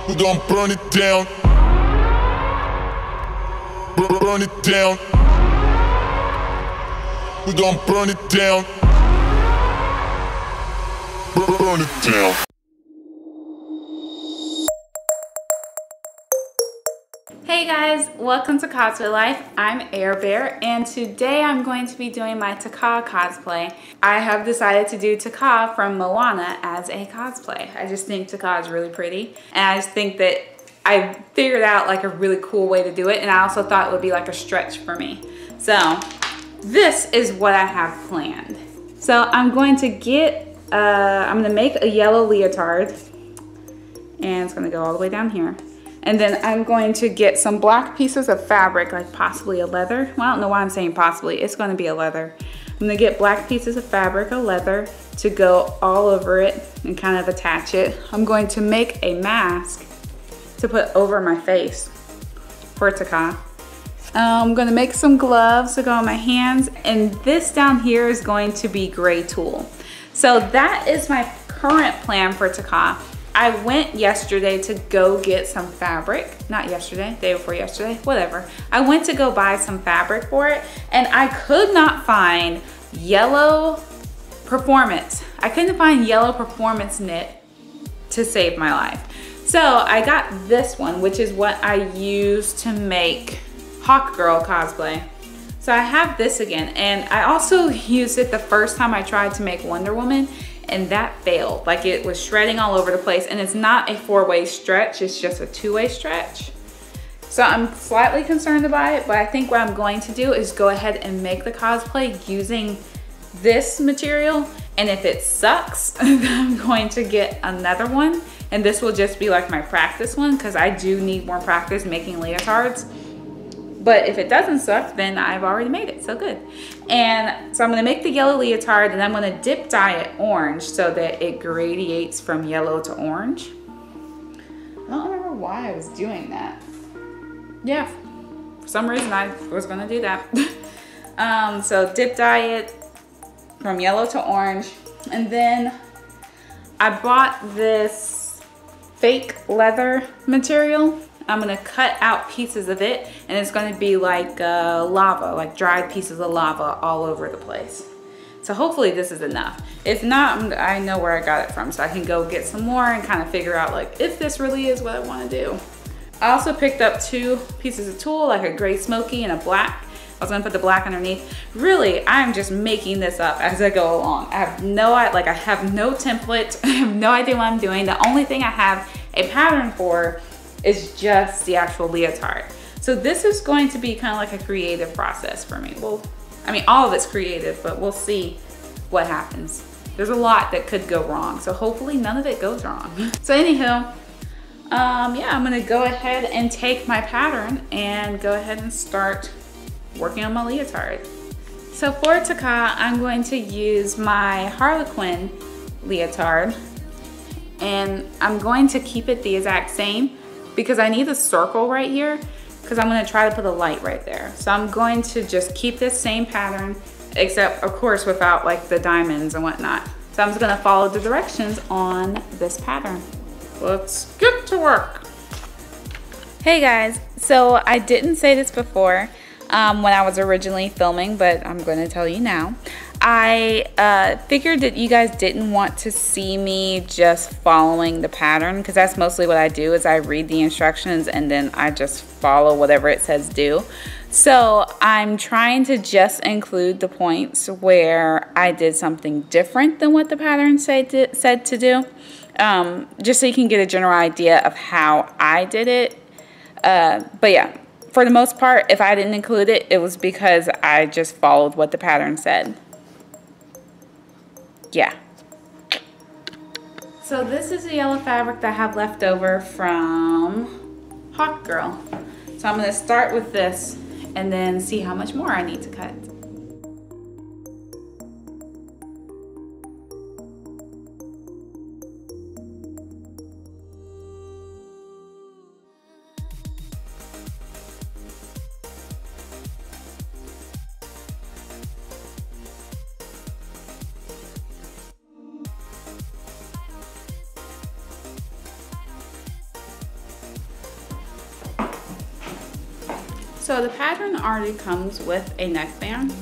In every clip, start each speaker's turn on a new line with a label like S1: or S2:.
S1: We gon' burn it down. Burn it down. We gon' burn it down. Burn it down.
S2: Hey guys, welcome to Cosplay Life. I'm Air Bear, and today I'm going to be doing my Taka cosplay. I have decided to do Taka from Moana as a cosplay. I just think Taka is really pretty, and I just think that I figured out like a really cool way to do it, and I also thought it would be like a stretch for me. So this is what I have planned. So I'm going to get, I'm gonna make a yellow leotard, and it's gonna go all the way down here. And then I'm going to get some black pieces of fabric, like possibly a leather. Well, I don't know why I'm saying possibly, it's gonna be a leather. I'm gonna get black pieces of fabric, a leather, to go all over it and kind of attach it. I'm going to make a mask to put over my face for Taka. I'm gonna make some gloves to go on my hands, and this down here is going to be gray tulle. So that is my current plan for Taka. I went yesterday to go get some fabric. Not yesterday, day before yesterday, whatever. I went to go buy some fabric for it, and I could not find yellow performance. I couldn't find yellow performance knit to save my life. So I got this one, which is what I used to make Hawk Girl cosplay. So I have this again, and I also used it the first time I tried to make Wonder Woman, and that failed. Like, it was shredding all over the place, and it's not a 4-way stretch, it's just a 2-way stretch. So I'm slightly concerned about it, but I think what I'm going to do is go ahead and make the cosplay using this material, and if it sucks, then I'm going to get another one, and this will just be like my practice one, because I do need more practice making leotards. But if it doesn't suck, then I've already made it, so good. And so I'm gonna make the yellow leotard, and I'm gonna dip dye it orange so that it gradiates from yellow to orange. I don't remember why I was doing that. Yeah, for some reason I was gonna do that. So dip dye it from yellow to orange. And then I bought this fake leather material. I'm gonna cut out pieces of it, and it's gonna be like lava, like dried pieces of lava all over the place. So hopefully this is enough. If not, I know where I got it from, so I can go get some more and kind of figure out like if this really is what I wanna do. I also picked up 2 pieces of tulle, like a gray smoky and a black. I was gonna put the black underneath. Really, I'm just making this up as I go along. I have no template. I have no idea what I'm doing. The only thing I have a pattern for is just the actual leotard. So this is going to be kind of like a creative process for me. Well, I mean, all of it's creative, but we'll see what happens. There's a lot that could go wrong, so hopefully none of it goes wrong. So anywho, yeah, I'm gonna go ahead and take my pattern and go ahead and start working on my leotard. So for Taka, I'm going to use my Harlequin leotard, and I'm going to keep it the exact same because I need a circle right here, because I'm gonna try to put a light right there. So I'm going to just keep this same pattern, except of course without like the diamonds and whatnot. So I'm just gonna follow the directions on this pattern. Let's get to work. Hey guys, so I didn't say this before when I was originally filming, but I'm gonna tell you now. I figured that you guys didn't want to see me just following the pattern, because that's mostly what I do, is I read the instructions and then I just follow whatever it says do. So I'm trying to just include the points where I did something different than what the pattern said to do, just so you can get a general idea of how I did it. But yeah, for the most part, if I didn't include it, it was because I just followed what the pattern said. Yeah. So this is the yellow fabric that I have left over from Hawk Girl. So I'm gonna start with this and then see how much more I need to cut. So the pattern already comes with a neckband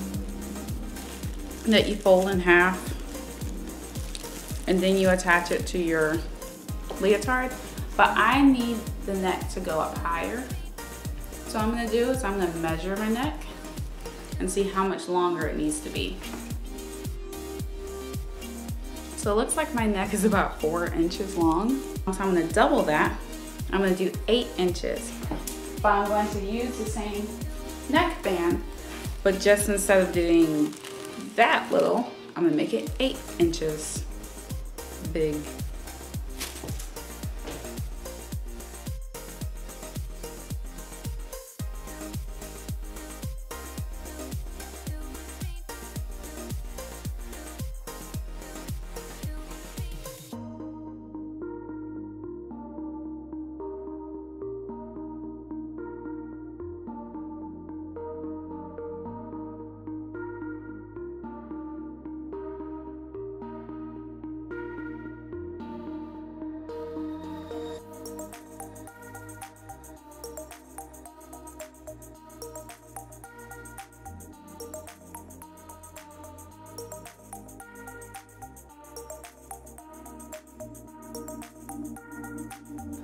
S2: that you fold in half, and then you attach it to your leotard. But I need the neck to go up higher. So what I'm gonna do is I'm gonna measure my neck and see how much longer it needs to be. So it looks like my neck is about 4 inches long. So I'm gonna double that. I'm gonna do 8 inches. But I'm going to use the same neckband, but just instead of doing that little, I'm gonna make it 8 inches big.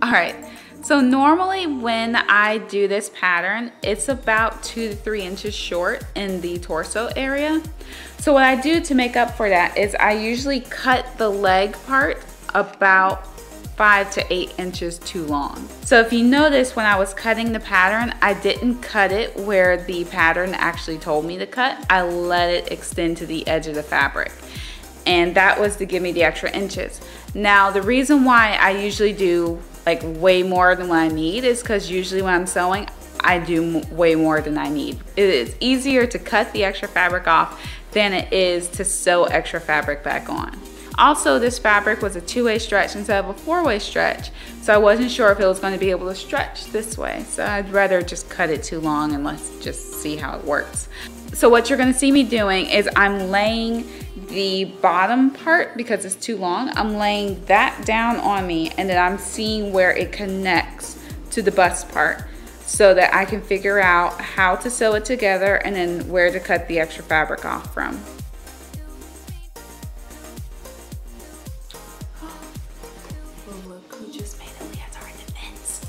S2: All right, so normally when I do this pattern, it's about 2 to 3 inches short in the torso area. So what I do to make up for that is I usually cut the leg part about 5 to 8 inches too long. So if you notice, when I was cutting the pattern, I didn't cut it where the pattern actually told me to cut. I let it extend to the edge of the fabric. And that was to give me the extra inches. Now, the reason why I usually do like way more than what I need is because usually when I'm sewing, I do way more than I need. It is easier to cut the extra fabric off than it is to sew extra fabric back on. Also, this fabric was a 2-way stretch instead of a 4-way stretch, so I wasn't sure if it was going to be able to stretch this way. So I'd rather just cut it too long and let's just see how it works. So what you're going to see me doing is I'm laying the bottom part, because it's too long, I'm laying that down on me, and then I'm seeing where it connects to the bust part so that I can figure out how to sew it together and then where to cut the extra fabric off from. Oh, look who just made a leotard defense.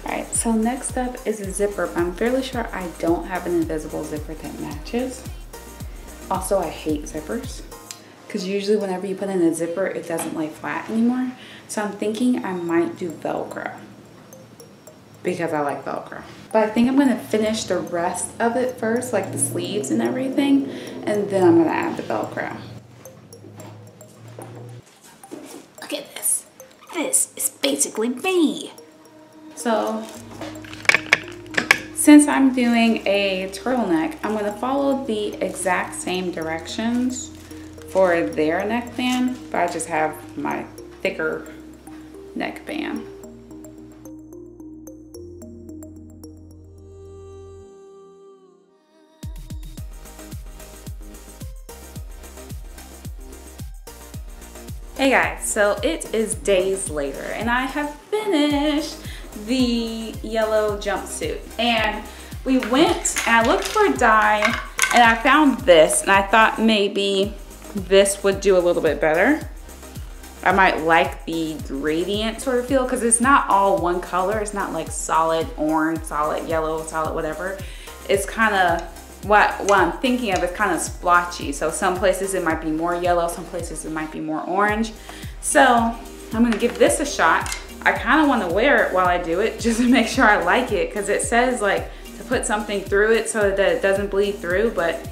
S2: Alright, so next up is a zipper, but I'm fairly sure I don't have an invisible zipper that matches. Also, I hate zippers, because usually whenever you put in a zipper, it doesn't lay flat anymore. So I'm thinking I might do Velcro, because I like Velcro. But I think I'm going to finish the rest of it first, like the sleeves and everything, and then I'm going to add the Velcro. Look at this. This is basically me. So, since I'm doing a turtleneck, I'm going to follow the exact same directions for their neckband, but I just have my thicker neckband. Hey guys, so it is days later and I have finished the yellow jumpsuit, and we went and I looked for a dye and I found this, and I thought maybe this would do a little bit better. I might like the gradient sort of feel, because it's not all one color. It's not like solid orange, solid yellow, solid whatever. It's kind of what I'm thinking of is kind of splotchy. So some places it might be more yellow, some places it might be more orange. So I'm gonna give this a shot. I kind of want to wear it while I do it just to make sure I like it, because it says like to put something through it so that it doesn't bleed through, but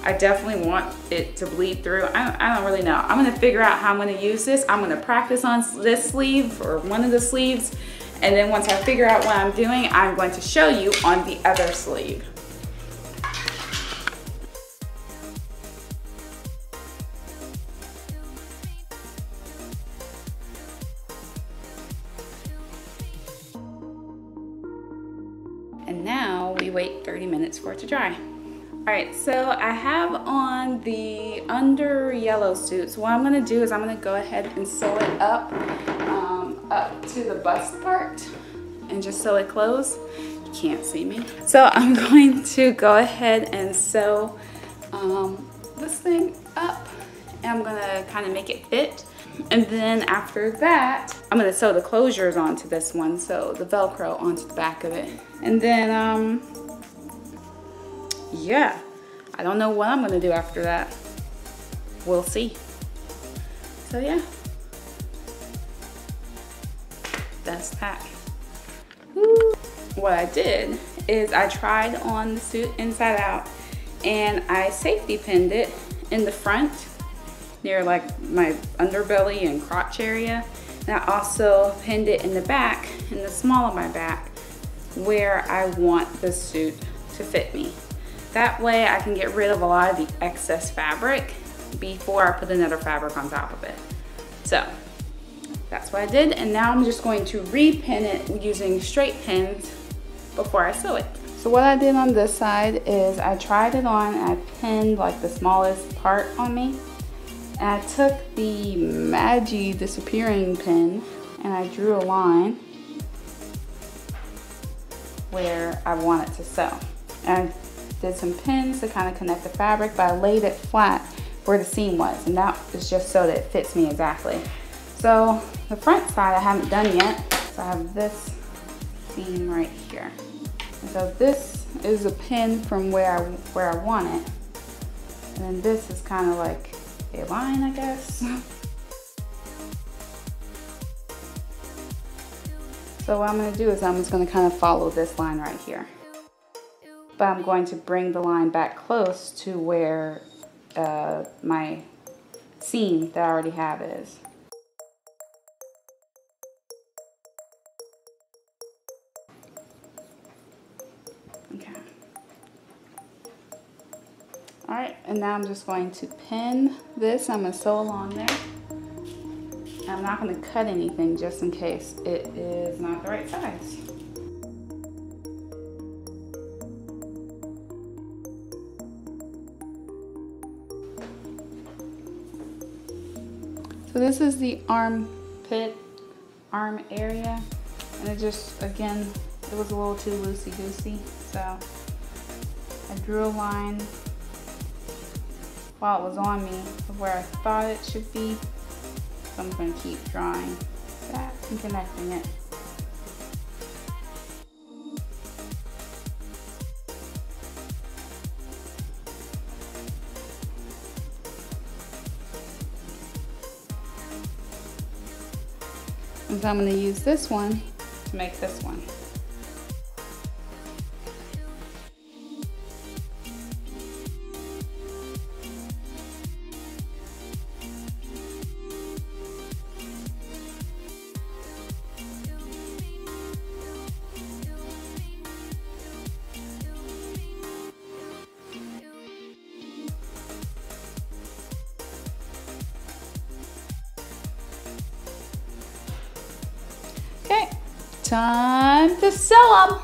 S2: I definitely want it to bleed through. I don't really know. I'm gonna figure out how I'm gonna use this. I'm gonna practice on this sleeve or one of the sleeves, and then once I figure out what I'm doing, I'm going to show you on the other sleeve. And now we wait 30 minutes for it to dry. All right, so I have on the under yellow suit. So what I'm gonna do is I'm gonna go ahead and sew it up up to the bust part and just sew it closed. You can't see me. So I'm going to go ahead and sew this thing up, and I'm gonna kind of make it fit. And then after that, I'm gonna sew the closures onto this one, so the Velcro onto the back of it. And then, yeah, I don't know what I'm gonna do after that. We'll see. So yeah, that's that. Woo. What I did is I tried on the suit inside out, and I safety pinned it in the front near like my underbelly and crotch area. And I also pinned it in the back, in the small of my back, where I want the suit to fit me. That way I can get rid of a lot of the excess fabric before I put another fabric on top of it. So that's what I did, and now I'm just going to repin it using straight pins before I sew it. So what I did on this side is I tried it on and I pinned like the smallest part on me. And I took the Magi disappearing pin and I drew a line where I want it to sew. And I did some pins to kind of connect the fabric, but I laid it flat where the seam was, and that is just so that it fits me exactly. So the front side I haven't done yet. So I have this seam right here. And so this is a pin from where I want it. And then this is kind of like a line, I guess. So what I'm gonna do is I'm just gonna kind of follow this line right here. But I'm going to bring the line back close to where my seam that I already have is. Okay. All right, and now I'm just going to pin this. I'm gonna sew along there. I'm not gonna cut anything just in case it is not the right size. So this is the arm area, and it just, again, it was a little too loosey-goosey, so I drew a line while it was on me of where I thought it should be. So I'm going to keep drawing that and connecting it. And so I'm going to use this one to make this one. Okay, time to sew them.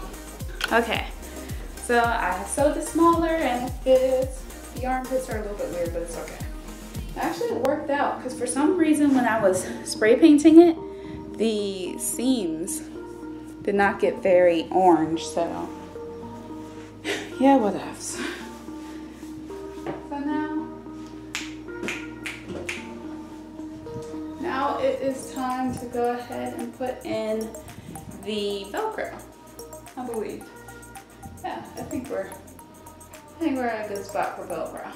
S2: Okay, so I sewed it smaller and it fits. The armpits are a little bit weird, but it's okay. Actually, it worked out because for some reason when I was spray painting it, the seams did not get very orange, so yeah, whatevs. So now it is time to go ahead and put in the Velcro, I believe. Yeah, I think we're at a good spot for Velcro.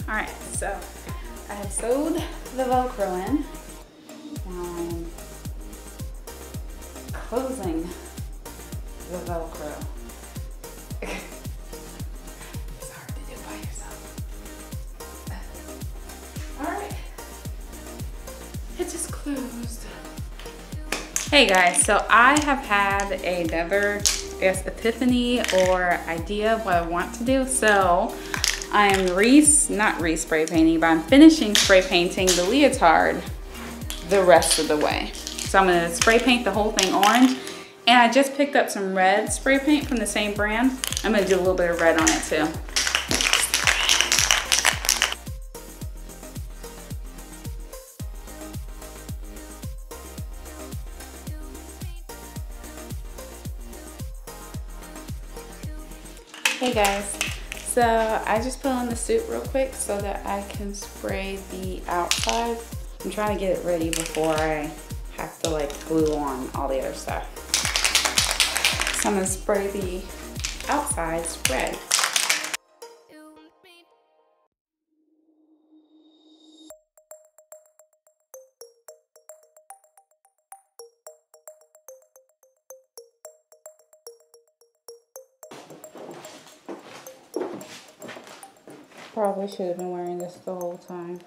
S2: All right, so I have sewed the Velcro in. Now I'm closing the Velcro. It's hard to do by yourself. All right, it just closed. Hey guys, so I have had another, I guess, epiphany or idea of what I want to do. So I am not re-spray painting, but I'm finishing spray painting the leotard the rest of the way. So I'm gonna spray paint the whole thing orange. And I just picked up some red spray paint from the same brand. I'm gonna do a little bit of red on it too. Hey guys, so I just put on the suit real quick so that I can spray the outside. I'm trying to get it ready before I have to like glue on all the other stuff. So I'm gonna spray the outsides red. Probably should have been wearing this the whole time.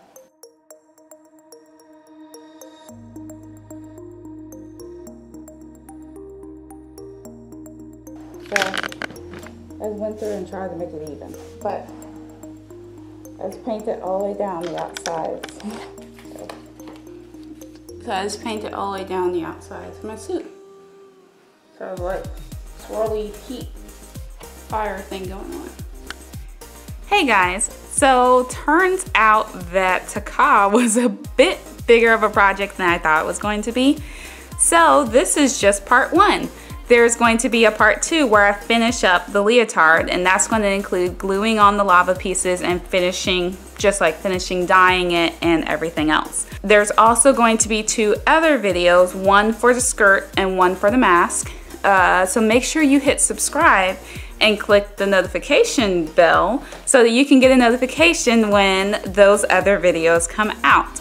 S2: So I went through and tried to make it even, but I just painted all the way down the outsides. So I just painted all the way down the outsides of my suit. So I was like swirly heat fire thing going on. Hey guys, so turns out that Taka was a bit bigger of a project than I thought it was going to be. So this is just part 1. There's going to be a part 2 where I finish up the leotard, and that's going to include gluing on the lava pieces and finishing dyeing it and everything else. There's also going to be 2 other videos, one for the skirt and one for the mask. So make sure you hit subscribe and click the notification bell so that you can get a notification when those other videos come out.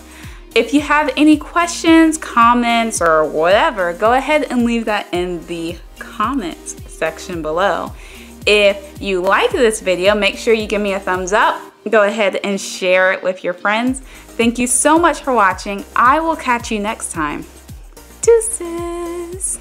S2: If you have any questions, comments, or whatever, go ahead and leave that in the comments section below. If you like this video, make sure you give me a thumbs up. Go ahead and share it with your friends. Thank you so much for watching. I will catch you next time. Deuces.